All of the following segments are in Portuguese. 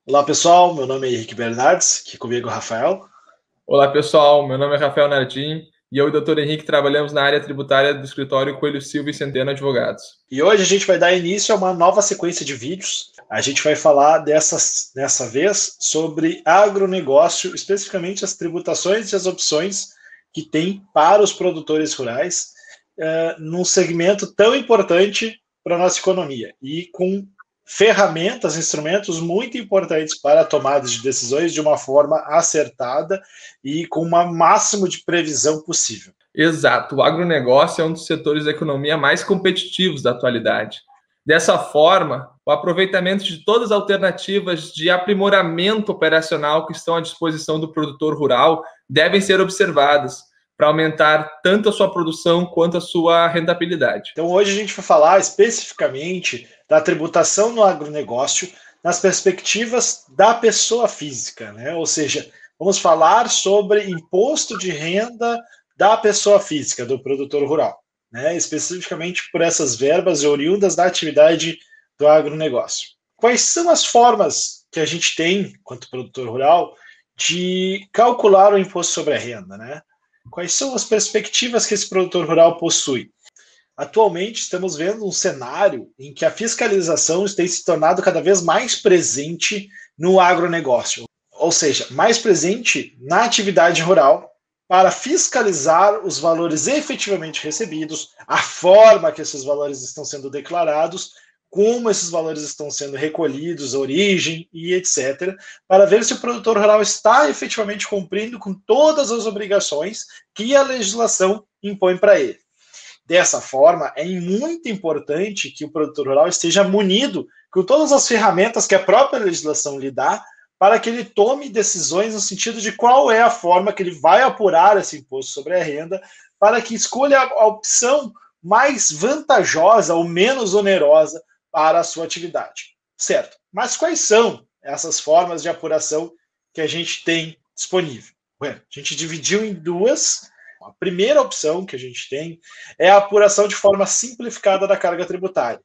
Olá pessoal, meu nome é Henrique Bernardes, aqui comigo é o Rafael. Olá, pessoal. Meu nome é Rafael Nardim e eu e o Dr. Henrique trabalhamos na área tributária do escritório Coelho Silva e Centeno Advogados. E hoje a gente vai dar início a uma nova sequência de vídeos. A gente vai falar dessa vez sobre agronegócio, especificamente as tributações e as opções que tem para os produtores rurais num segmento tão importante para a nossa economia e com ferramentas, instrumentos muito importantes para a tomada de decisões de uma forma acertada e com o máximo de previsão possível. Exato. O agronegócio é um dos setores da economia mais competitivos da atualidade. Dessa forma, o aproveitamento de todas as alternativas de aprimoramento operacional que estão à disposição do produtor rural devem ser observadas para aumentar tanto a sua produção quanto a sua rentabilidade. Então, hoje a gente vai falar especificamente da tributação no agronegócio nas perspectivas da pessoa física, né? Ou seja, vamos falar sobre imposto de renda da pessoa física, do produtor rural, né? Especificamente por essas verbas oriundas da atividade do agronegócio. Quais são as formas que a gente tem, quanto produtor rural, de calcular o imposto sobre a renda, né? Quais são as perspectivas que esse produtor rural possui? Atualmente, estamos vendo um cenário em que a fiscalização tem se tornado cada vez mais presente no agronegócio, ou seja, mais presente na atividade rural, para fiscalizar os valores efetivamente recebidos, a forma que esses valores estão sendo declarados, como esses valores estão sendo recolhidos, origem e etc., para ver se o produtor rural está efetivamente cumprindo com todas as obrigações que a legislação impõe para ele. Dessa forma, é muito importante que o produtor rural esteja munido com todas as ferramentas que a própria legislação lhe dá para que ele tome decisões no sentido de qual é a forma que ele vai apurar esse imposto sobre a renda, para que escolha a opção mais vantajosa ou menos onerosa para a sua atividade. Certo. Mas quais são essas formas de apuração que a gente tem disponível? Bueno, a gente dividiu em duas. A primeira opção que a gente tem é a apuração de forma simplificada da carga tributária.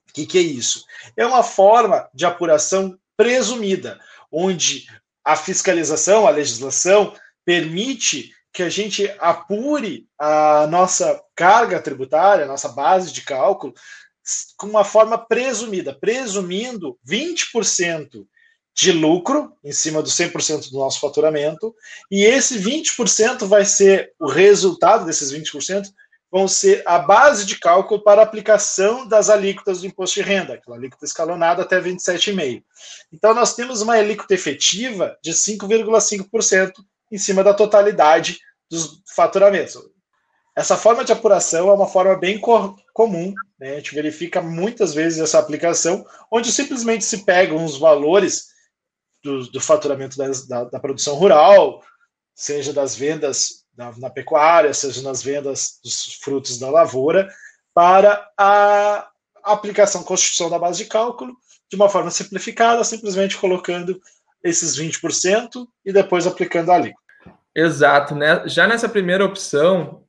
O que é isso? É uma forma de apuração presumida, onde a fiscalização, a legislação, permite que a gente apure a nossa carga tributária, a nossa base de cálculo, com uma forma presumida, presumindo 20% de lucro em cima do 100% do nosso faturamento, e esse 20% vai ser o resultado desses 20%, vão ser a base de cálculo para a aplicação das alíquotas do imposto de renda, aquela alíquota escalonada até 27,5%. Então, nós temos uma alíquota efetiva de 5,5% em cima da totalidade dos faturamentos. Essa forma de apuração é uma forma bem comum, né? A gente verifica muitas vezes essa aplicação, onde simplesmente se pegam os valores do faturamento da produção rural, seja das vendas na pecuária, seja nas vendas dos frutos da lavoura, para a aplicação, constituição da base de cálculo, de uma forma simplificada, simplesmente colocando esses 20% e depois aplicando a alíquota. Exato, né? Já nessa primeira opção,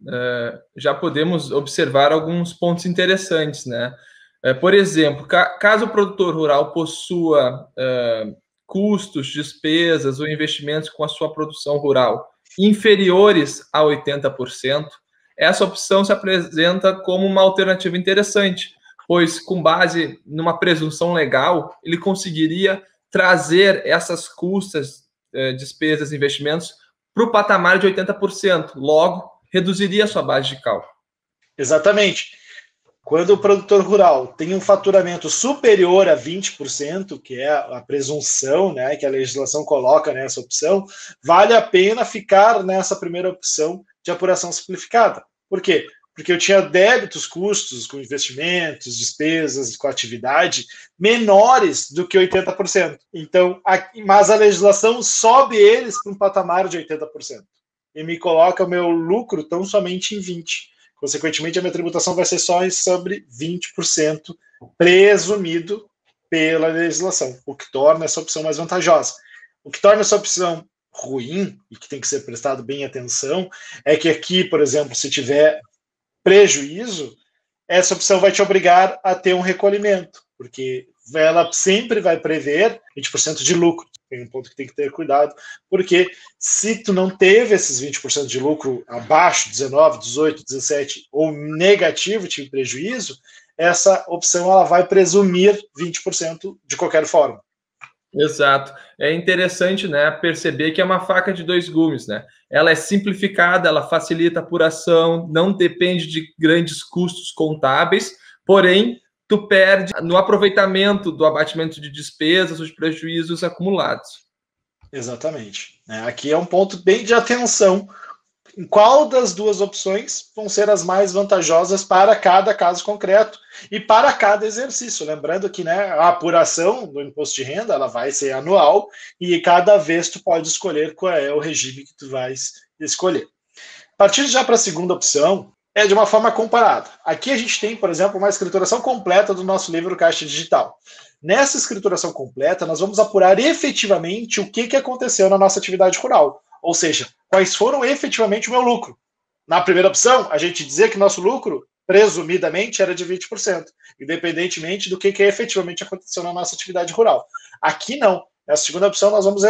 já podemos observar alguns pontos interessantes, né? Por exemplo, caso o produtor rural possua custos, despesas ou investimentos com a sua produção rural inferiores a 80%, essa opção se apresenta como uma alternativa interessante, pois, com base numa presunção legal, ele conseguiria trazer essas custas, despesas, investimentos para o patamar de 80%. Logo, reduziria a sua base de cálculo. Exatamente. Quando o produtor rural tem um faturamento superior a 20%, que é a presunção, né, que a legislação coloca nessa opção, vale a pena ficar nessa primeira opção de apuração simplificada. Por quê? Porque eu tinha débitos, custos com investimentos, despesas com atividade menores do que 80%. Então, mas a legislação sobe eles para um patamar de 80% e me coloca o meu lucro tão somente em 20%. Consequentemente, a minha tributação vai ser só sobre 20% presumido pela legislação, o que torna essa opção mais vantajosa. O que torna essa opção ruim, e que tem que ser prestado bem atenção, é que aqui, por exemplo, se tiver prejuízo, essa opção vai te obrigar a ter um recolhimento, porque ela sempre vai prever 20% de lucro. Tem um ponto que tem que ter cuidado, porque se tu não teve esses 20% de lucro abaixo, 19, 18, 17, ou negativo, tive prejuízo, essa opção ela vai presumir 20% de qualquer forma. Exato. É interessante, né, perceber que é uma faca de dois gumes, né? Ela é simplificada, ela facilita a apuração, não depende de grandes custos contábeis, porém, tu perde no aproveitamento do abatimento de despesas, os prejuízos acumulados. Exatamente. Aqui é um ponto bem de atenção. Em qual das duas opções vão ser as mais vantajosas para cada caso concreto e para cada exercício? Lembrando que, né, a apuração do imposto de renda ela vai ser anual e cada vez tu pode escolher qual é o regime que tu vais escolher. Partindo já para a segunda opção, é de uma forma comparada. Aqui a gente tem, por exemplo, uma escrituração completa do nosso livro Caixa Digital. Nessa escrituração completa, nós vamos apurar efetivamente o que aconteceu na nossa atividade rural. Ou seja, quais foram efetivamente o meu lucro. Na primeira opção, a gente dizia que nosso lucro, presumidamente, era de 20%, independentemente do que efetivamente aconteceu na nossa atividade rural. Aqui não. Nessa segunda opção, nós vamos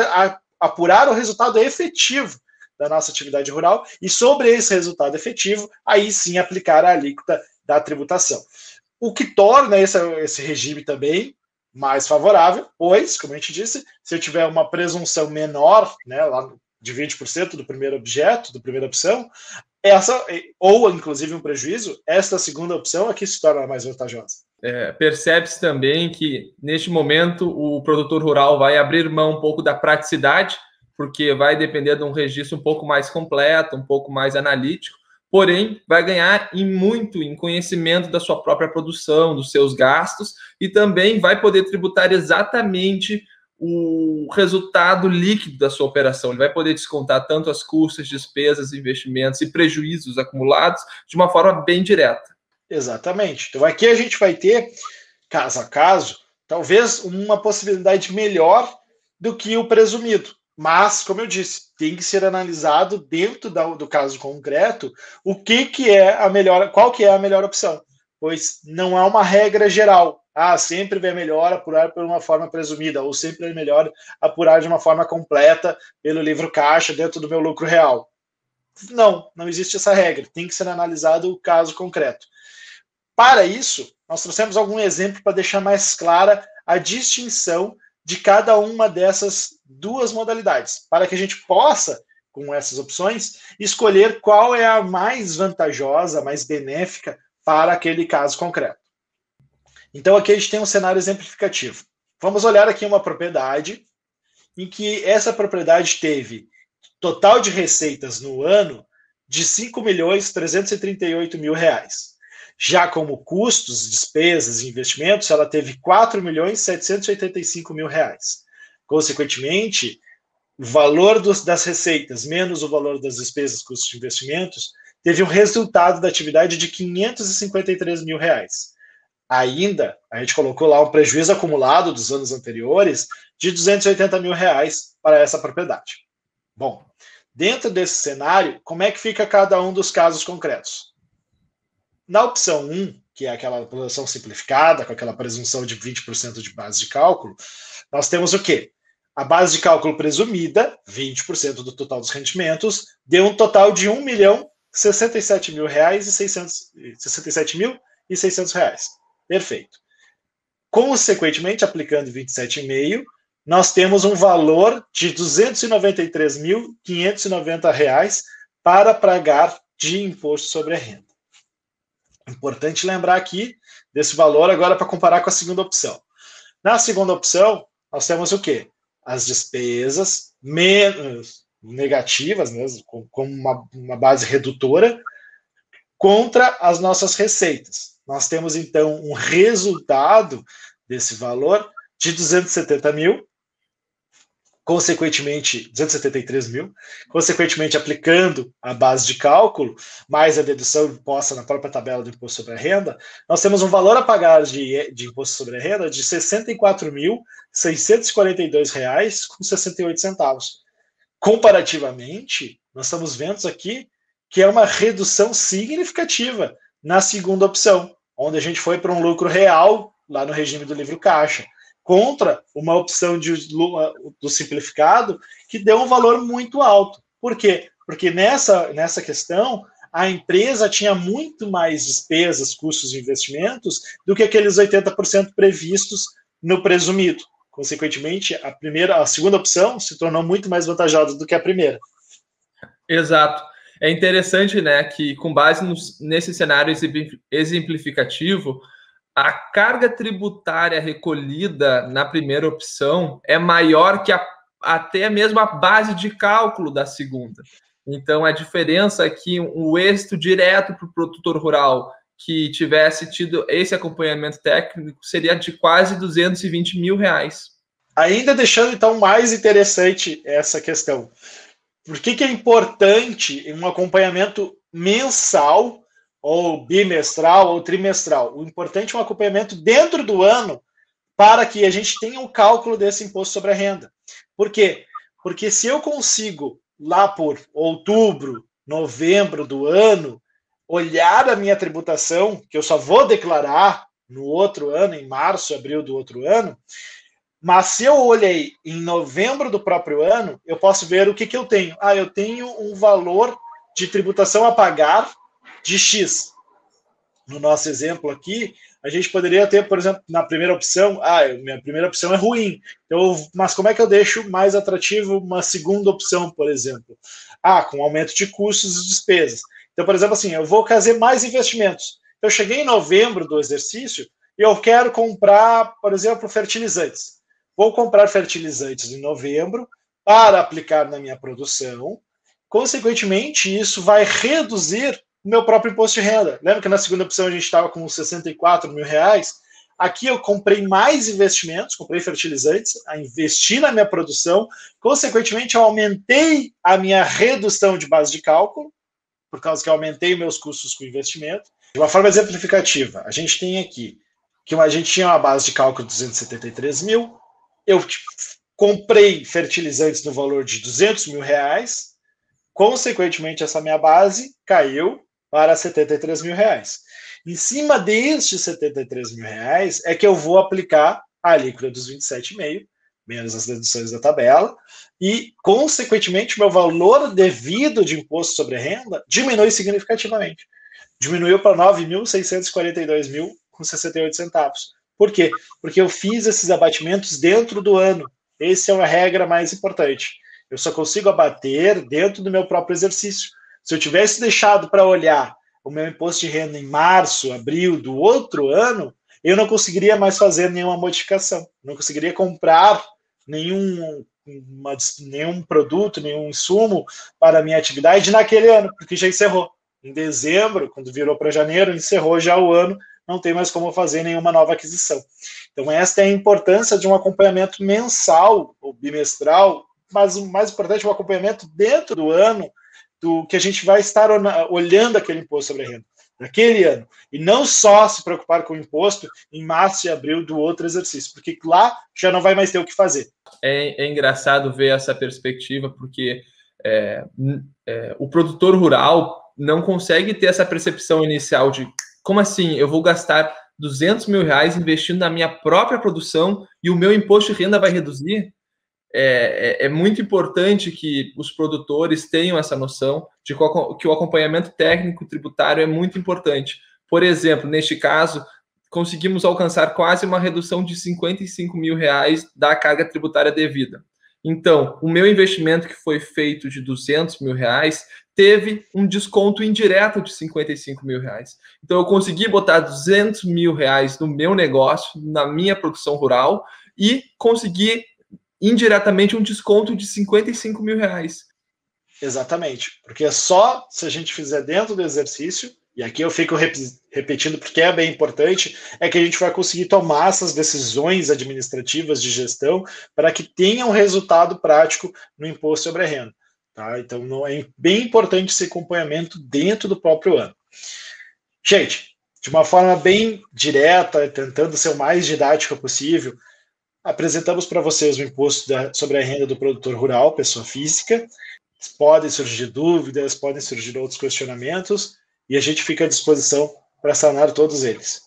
apurar o resultado efetivo da nossa atividade rural e sobre esse resultado efetivo, aí sim aplicar a alíquota da tributação. O que torna esse regime também mais favorável, pois, como a gente disse, se eu tiver uma presunção menor, né, lá de 20% do primeiro objeto, da primeira opção, ou inclusive um prejuízo, esta segunda opção aqui se torna mais vantajosa. Percebe-se também que, neste momento, o produtor rural vai abrir mão um pouco da praticidade, porque vai depender de um registro um pouco mais completo, um pouco mais analítico, porém, vai ganhar muito em conhecimento da sua própria produção, dos seus gastos, e também vai poder tributar exatamente o resultado líquido da sua operação. Ele vai poder descontar tanto as custas, despesas, investimentos e prejuízos acumulados de uma forma bem direta. Exatamente. Então aqui a gente vai ter, caso a caso, talvez uma possibilidade melhor do que o presumido. Mas, como eu disse, tem que ser analisado dentro do caso concreto o que é a melhor, qual que é a melhor opção. Pois não há uma regra geral. Sempre é melhor apurar por uma forma presumida, ou sempre é melhor apurar de uma forma completa pelo livro caixa dentro do meu lucro real. Não existe essa regra. Tem que ser analisado o caso concreto. Para isso, nós trouxemos algum exemplo para deixar mais clara a distinção de cada uma dessas duas modalidades, para que a gente possa, com essas opções, escolher qual é a mais vantajosa, mais benéfica para aquele caso concreto. Então, aqui a gente tem um cenário exemplificativo. Vamos olhar aqui uma propriedade em que essa propriedade teve total de receitas no ano de R$ 5.338.000. Já como custos, despesas e investimentos, ela teve R$ 4.785.000. Consequentemente, o valor das receitas menos o valor das despesas, custos e investimentos, teve um resultado da atividade de R$ 553.000. Ainda, a gente colocou lá um prejuízo acumulado dos anos anteriores de R$ 280.000 para essa propriedade. Bom, dentro desse cenário, como é que fica cada um dos casos concretos? Na opção 1, que é aquela apuração simplificada, com aquela presunção de 20% de base de cálculo, nós temos o quê? A base de cálculo presumida, 20% do total dos rendimentos, deu um total de R$ 1.067.600. Perfeito. Consequentemente, aplicando 27,5%, nós temos um valor de R$ 293.590 para pagar de imposto sobre a renda. Importante lembrar aqui desse valor agora para comparar com a segunda opção. Na segunda opção, nós temos o quê? As despesas menos negativas, mesmo, como uma base redutora, contra as nossas receitas. Nós temos, então, um resultado desse valor de 270.000, consequentemente, 273.000, consequentemente, aplicando a base de cálculo, mais a dedução imposta na própria tabela do imposto sobre a renda, nós temos um valor a pagar de imposto sobre a renda de R$ 64.642,68. Comparativamente, nós estamos vendo aqui que é uma redução significativa na segunda opção, onde a gente foi para um lucro real lá no regime do livro caixa, contra uma opção do simplificado que deu um valor muito alto. Por quê? Porque nessa questão, a empresa tinha muito mais despesas, custos de investimentos, do que aqueles 80% previstos no presumido. Consequentemente, a segunda opção se tornou muito mais vantajosa do que a primeira. Exato. É interessante, né, que com base nesse cenário exemplificativo, a carga tributária recolhida na primeira opção é maior que até mesmo a base de cálculo da segunda. Então, a diferença é que o êxito direto para o produtor rural que tivesse tido esse acompanhamento técnico seria de quase 220 mil reais. Ainda deixando, então, mais interessante essa questão. Por que é importante um acompanhamento mensal, ou bimestral, ou trimestral? O importante é um acompanhamento dentro do ano para que a gente tenha o cálculo desse imposto sobre a renda. Por quê? Porque se eu consigo, lá por outubro, novembro do ano, olhar a minha tributação, que eu só vou declarar no outro ano, em março, abril do outro ano, mas se eu olhei em novembro do próprio ano, eu posso ver o que eu tenho. Eu tenho um valor de tributação a pagar de X. No nosso exemplo aqui, a gente poderia ter, por exemplo, na primeira opção, minha primeira opção é ruim. Mas como é que eu deixo mais atrativo uma segunda opção, por exemplo? Com aumento de custos e despesas. Então, por exemplo, assim, eu vou fazer mais investimentos. Eu cheguei em novembro do exercício e eu quero comprar, por exemplo, fertilizantes. Vou comprar fertilizantes em novembro para aplicar na minha produção. Consequentemente, isso vai reduzir o meu próprio imposto de renda. Lembra que na segunda opção a gente estava com 64 mil reais? Aqui eu comprei mais investimentos, comprei fertilizantes, a investir na minha produção. Consequentemente, eu aumentei a minha redução de base de cálculo, por causa que eu aumentei meus custos com investimento. De uma forma exemplificativa, a gente tem aqui que a gente tinha uma base de cálculo de 273 mil, eu comprei fertilizantes no valor de 200 mil reais, consequentemente essa minha base caiu para 73 mil reais. Em cima destes 73 mil reais é que eu vou aplicar a alíquota dos 27,5, menos as deduções da tabela, e, consequentemente, meu valor devido de imposto sobre a renda diminui significativamente. Diminuiu para 9.642,68 centavos. Por quê? Porque eu fiz esses abatimentos dentro do ano. Essa é uma regra mais importante. Eu só consigo abater dentro do meu próprio exercício. Se eu tivesse deixado para olhar o meu imposto de renda em março, abril do outro ano, eu não conseguiria mais fazer nenhuma modificação. Não conseguiria comprar nenhum produto, nenhum insumo para a minha atividade naquele ano, porque já encerrou. Em dezembro, quando virou para janeiro, encerrou já o ano, não tem mais como fazer nenhuma nova aquisição. Então, esta é a importância de um acompanhamento mensal ou bimestral, mas o mais importante é o acompanhamento dentro do ano, do que a gente vai estar olhando aquele imposto sobre a renda, naquele ano, e não só se preocupar com o imposto em março e abril do outro exercício, porque lá já não vai mais ter o que fazer. É engraçado ver essa perspectiva, porque o produtor rural não consegue ter essa percepção inicial de como assim, eu vou gastar 200 mil reais investindo na minha própria produção e o meu imposto de renda vai reduzir? É muito importante que os produtores tenham essa noção de que o acompanhamento técnico tributário é muito importante. Por exemplo, neste caso, conseguimos alcançar quase uma redução de 55 mil reais da carga tributária devida. Então, o meu investimento que foi feito de 200 mil reais teve um desconto indireto de 55 mil reais. Então, eu consegui botar 200 mil reais no meu negócio, na minha produção rural, e consegui indiretamente um desconto de 55 mil reais. Exatamente, porque só se a gente fizer dentro do exercício, e aqui eu fico repetindo porque é bem importante, é que a gente vai conseguir tomar essas decisões administrativas de gestão para que tenha um resultado prático no imposto sobre a renda. Tá? Então, é bem importante esse acompanhamento dentro do próprio ano. Gente, de uma forma bem direta, tentando ser o mais didática possível, apresentamos para vocês o imposto sobre a renda do produtor rural, pessoa física. Podem surgir dúvidas, podem surgir outros questionamentos, e a gente fica à disposição para sanar todos eles.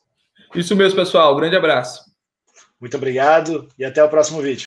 Isso mesmo, pessoal. Grande abraço. Muito obrigado e até o próximo vídeo.